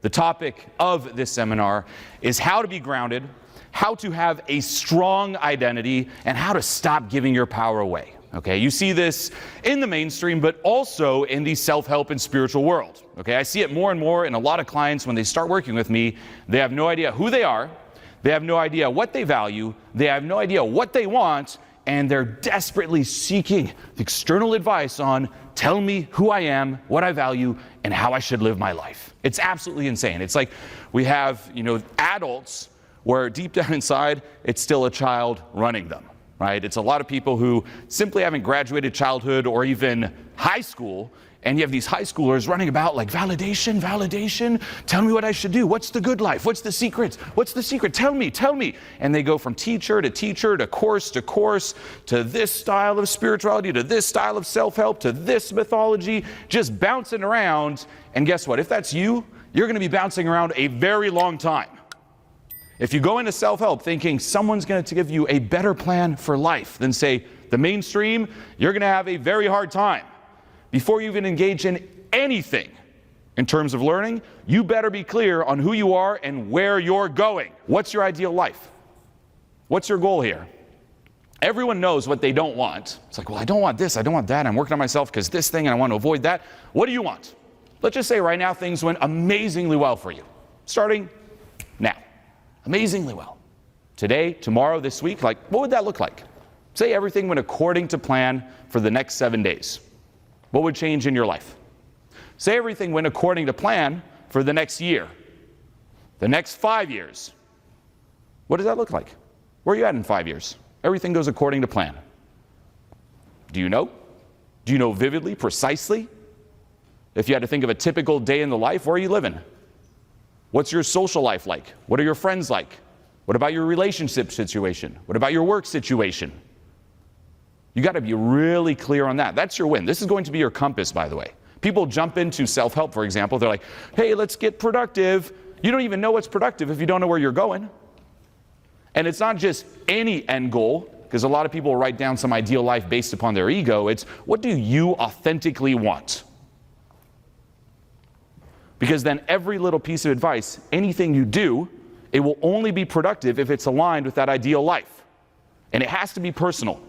The topic of this seminar is how to be grounded, how to have a strong identity, and how to stop giving your power away. Okay, you see this in the mainstream, but also in the self-help and spiritual world. Okay, I see it more and more in a lot of clients when they start working with me. They have no idea who they are, they have no idea what they value, they have no idea what they want, and they're desperately seeking external advice on, tell me who I am, what I value, and how I should live my life. It's absolutely insane. It's like we have, adults where deep down inside, it's still a child running them. Right? It's a lot of people who simply haven't graduated childhood or even high school, and you have these high schoolers running about like, validation, validation, tell me what I should do, what's the good life, what's the secret, tell me. And they go from teacher to teacher, to course, to this style of spirituality, to this style of self-help, to this mythology, just bouncing around. And guess what? If that's you, you're going to be bouncing around a very long time. If you go into self-help thinking someone's going to give you a better plan for life than, say, the mainstream, you're going to have a very hard time. Before you even engage in anything in terms of learning, you better be clear on who you are and where you're going. What's your ideal life? What's your goal here? Everyone knows what they don't want. It's like, well, I don't want this, I don't want that, I'm working on myself because this thing and I want to avoid that. What do you want? Let's just say right now things went amazingly well for you. Starting now. Amazingly well. Today, tomorrow, this week, what would that look like? Say everything went according to plan for the next 7 days. What would change in your life? Say everything went according to plan for the next year, the next 5 years. What does that look like? Where are you at in 5 years? Everything goes according to plan. Do you know? Do you know vividly, precisely? If you had to think of a typical day in the life, where are you living? What's your social life like? What are your friends like? What about your relationship situation? What about your work situation? You got to be really clear on that. That's your win. This is going to be your compass, by the way. People jump into self-help, for example. They're like, hey, let's get productive. You don't even know what's productive if you don't know where you're going. And it's not just any end goal, because a lot of people write down some ideal life based upon their ego. It's, what do you authentically want? Because then every little piece of advice, anything you do, it will only be productive if it's aligned with that ideal life. And it has to be personal.